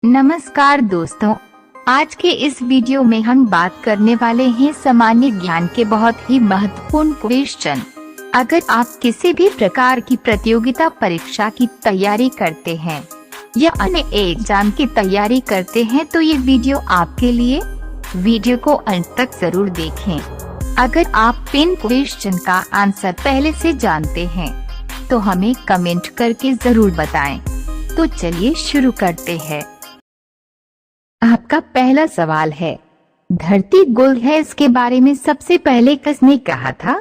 नमस्कार दोस्तों, आज के इस वीडियो में हम बात करने वाले हैं सामान्य ज्ञान के बहुत ही महत्वपूर्ण क्वेश्चन। अगर आप किसी भी प्रकार की प्रतियोगिता परीक्षा की तैयारी करते हैं या अन्य एग्जाम की तैयारी करते हैं तो ये वीडियो आपके लिए। वीडियो को अंत तक जरूर देखें। अगर आप पिन क्वेश्चन का आंसर पहले से जानते हैं तो हमें कमेंट करके जरूर बताएं। तो चलिए शुरू करते हैं। आपका पहला सवाल है, धरती गोल है, इसके बारे में सबसे पहले किसने कहा था?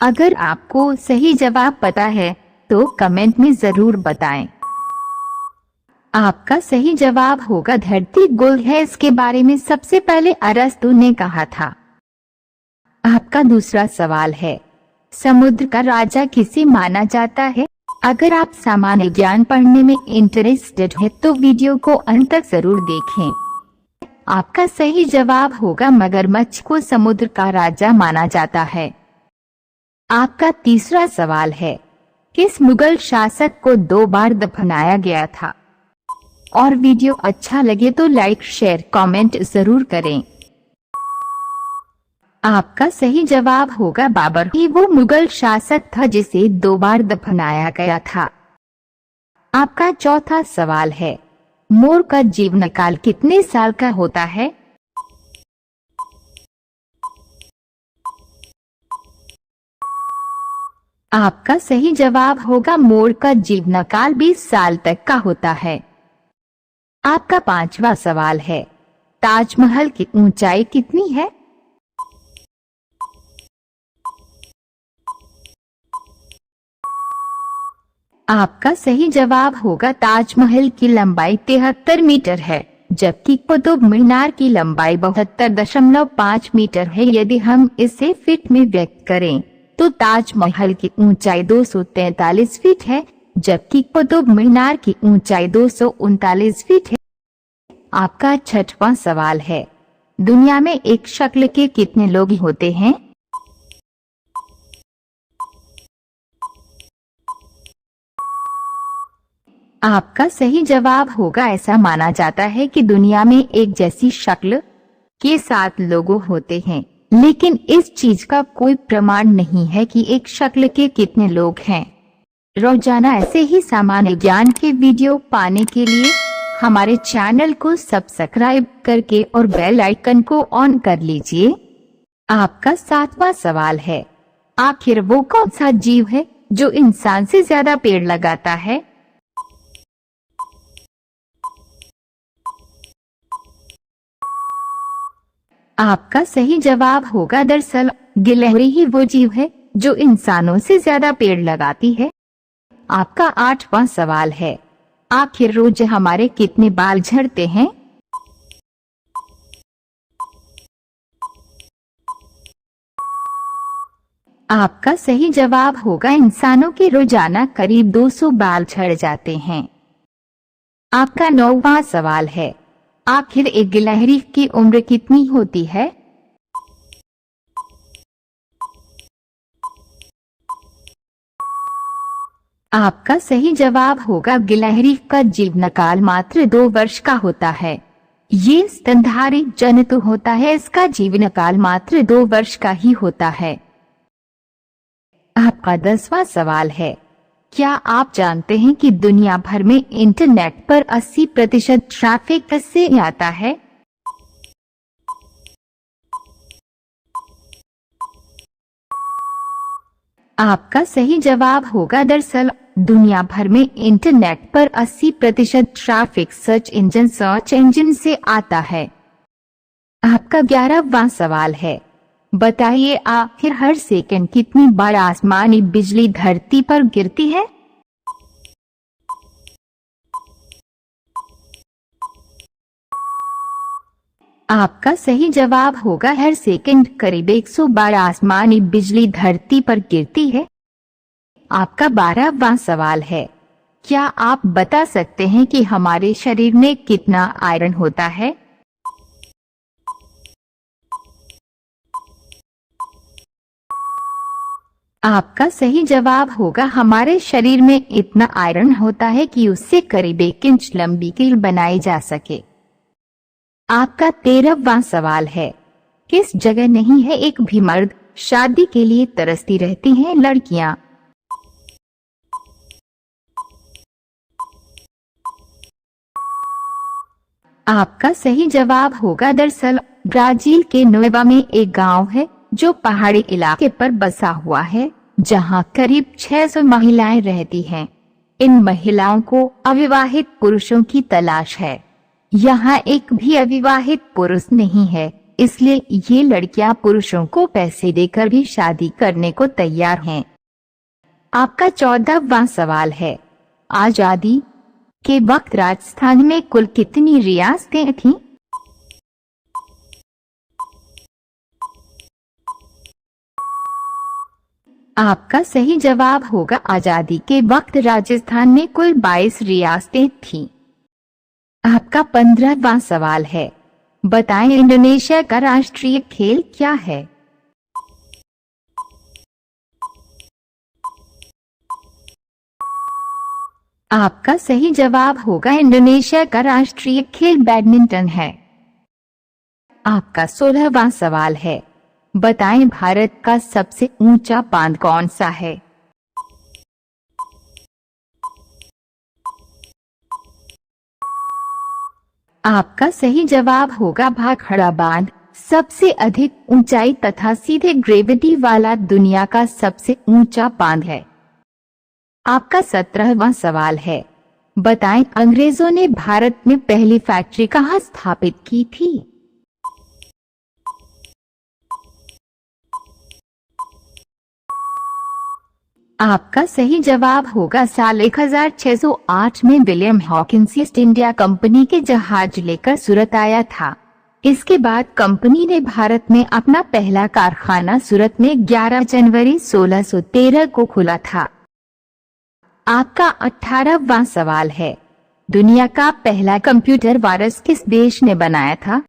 अगर आपको सही जवाब पता है तो कमेंट में जरूर बताएं। आपका सही जवाब होगा धरती गोल है, इसके बारे में सबसे पहले अरस्तु ने कहा था। आपका दूसरा सवाल है, समुद्र का राजा किसे माना जाता है? अगर आप सामान्य ज्ञान पढ़ने में इंटरेस्टेड है तो वीडियो को अंत तक जरूर देखें। आपका सही जवाब होगा मगरमच्छ को समुद्र का राजा माना जाता है। आपका तीसरा सवाल है, किस मुगल शासक को 2 बार दफनाया गया था? और वीडियो अच्छा लगे तो लाइक शेयर कमेंट जरूर करें। आपका सही जवाब होगा बाबर ही वो मुगल शासक था जिसे 2 बार दफनाया गया था। आपका चौथा सवाल है, मोर का जीवन काल कितने साल का होता है? आपका सही जवाब होगा मोर का जीवन काल 20 साल तक का होता है। आपका पांचवा सवाल है, ताजमहल की ऊंचाई कितनी है? आपका सही जवाब होगा ताजमहल की लंबाई 73 मीटर है, जबकि कुतुब मीनार की लंबाई 72.5 मीटर है। यदि हम इसे फीट में व्यक्त करें तो ताजमहल की ऊंचाई 243 फीट है, जबकि कुतुब मीनार की ऊंचाई 239 फीट है। आपका छठवां सवाल है, दुनिया में एक शक्ल के कितने लोग होते हैं? आपका सही जवाब होगा ऐसा माना जाता है कि दुनिया में एक जैसी शक्ल के 7 लोग होते हैं, लेकिन इस चीज का कोई प्रमाण नहीं है कि एक शक्ल के कितने लोग हैं। रोजाना ऐसे ही सामान्य ज्ञान के वीडियो पाने के लिए हमारे चैनल को सब्सक्राइब करके और बेल आइकन को ऑन कर लीजिए। आपका 7वां सवाल है, आखिर वो कौन सा जीव है जो इंसान से ज्यादा पेड़ लगाता है? आपका सही जवाब होगा दरअसल गिलहरी ही वो जीव है जो इंसानों से ज्यादा पेड़ लगाती है। आपका 8वां सवाल है, आखिर रोज हमारे कितने बाल झड़ते हैं? आपका सही जवाब होगा इंसानों के रोजाना करीब 200 बाल झड़ जाते हैं। आपका 9वां सवाल है, आखिर एक गिलहरी की उम्र कितनी होती है? आपका सही जवाब होगा गिलहरी का जीवनकाल मात्र 2 वर्ष का होता है। ये स्तनधारी जंतु होता है, इसका जीवनकाल मात्र 2 वर्ष का ही होता है। आपका 10वां सवाल है, क्या आप जानते हैं कि दुनिया भर में इंटरनेट पर 80% ट्रैफिक किससे आता है? आपका सही जवाब होगा दरअसल दुनिया भर में इंटरनेट पर 80% ट्रैफिक सर्च इंजन से आता है। आपका 11वां सवाल है, बताइए आखिर हर सेकंड कितनी बार आसमानी बिजली धरती पर गिरती है? आपका सही जवाब होगा हर सेकंड करीब 100 बार आसमानी बिजली धरती पर गिरती है। आपका 12वां सवाल है, क्या आप बता सकते हैं कि हमारे शरीर में कितना आयरन होता है? आपका सही जवाब होगा हमारे शरीर में इतना आयरन होता है कि उससे करीब 1 इंच लंबी कील बनाई जा सके। आपका 13वां सवाल है, किस जगह नहीं है एक भी मर्द, शादी के लिए तरसती रहती हैं लड़कियां? आपका सही जवाब होगा दरअसल ब्राजील के नोएबा में एक गांव है जो पहाड़ी इलाके पर बसा हुआ है, जहां करीब 600 महिलाएं रहती हैं। इन महिलाओं को अविवाहित पुरुषों की तलाश है। यहाँ एक भी अविवाहित पुरुष नहीं है, इसलिए ये लड़कियां पुरुषों को पैसे देकर भी शादी करने को तैयार हैं। आपका 14वां सवाल है, आजादी के वक्त राजस्थान में कुल कितनी रियासतें थीं? आपका सही जवाब होगा आजादी के वक्त राजस्थान में कुल 22 रियासतें थीं। आपका 15वां सवाल है, बताएं इंडोनेशिया का राष्ट्रीय खेल क्या है? आपका सही जवाब होगा इंडोनेशिया का राष्ट्रीय खेल बैडमिंटन है। आपका 16वां सवाल है, बताएं भारत का सबसे ऊंचा बांध कौन सा है? आपका सही जवाब होगा भाखड़ा बांध। सबसे अधिक ऊंचाई तथा सीधे ग्रेविटी वाला दुनिया का सबसे ऊंचा बांध है। आपका 17वां सवाल है, बताएं अंग्रेजों ने भारत में पहली फैक्ट्री कहाँ स्थापित की थी? आपका सही जवाब होगा साल 1608 में William Hawkins east India company के जहाज लेकर सूरत आया था। इसके बाद कंपनी ने भारत में अपना पहला कारखाना सूरत में 11 जनवरी 1613 को खोला था। आपका 18वां सवाल है, दुनिया का पहला कंप्यूटर वायरस किस देश ने बनाया था?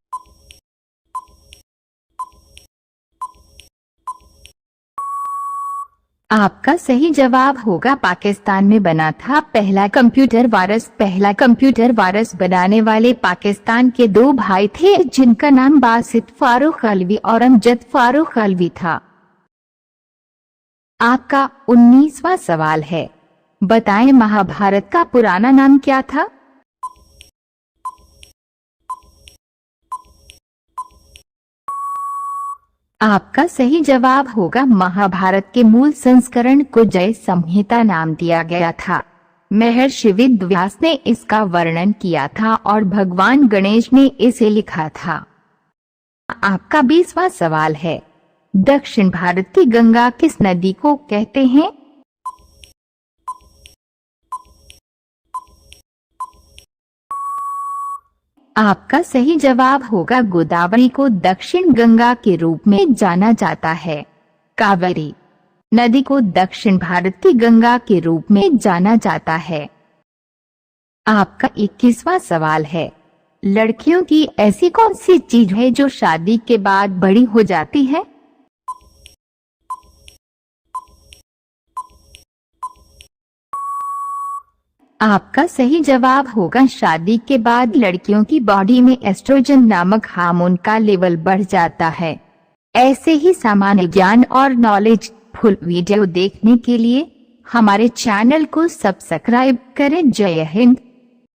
आपका सही जवाब होगा पाकिस्तान में बना था पहला कंप्यूटर वायरस। पहला कंप्यूटर वायरस बनाने वाले पाकिस्तान के 2 भाई थे, जिनका नाम बासित फारूक अलवी और अमजद फारूक अलवी था। आपका 19वां सवाल है, बताएं महाभारत का पुराना नाम क्या था? आपका सही जवाब होगा महाभारत के मूल संस्करण को जय संहिता नाम दिया गया था। महर्षि वेदव्यास ने इसका वर्णन किया था और भगवान गणेश ने इसे लिखा था। आपका 20वां सवाल है, दक्षिण भारत की गंगा किस नदी को कहते हैं? आपका सही जवाब होगा गोदावरी को दक्षिण गंगा के रूप में जाना जाता है। कावेरी नदी को दक्षिण भारत की गंगा के रूप में जाना जाता है। आपका 21वां सवाल है, लड़कियों की ऐसी कौन सी चीज है जो शादी के बाद बड़ी हो जाती है? आपका सही जवाब होगा शादी के बाद लड़कियों की बॉडी में एस्ट्रोजन नामक हार्मोन का लेवल बढ़ जाता है। ऐसे ही सामान्य ज्ञान और नॉलेज फुल वीडियो देखने के लिए हमारे चैनल को सब्सक्राइब करें। जय हिंद।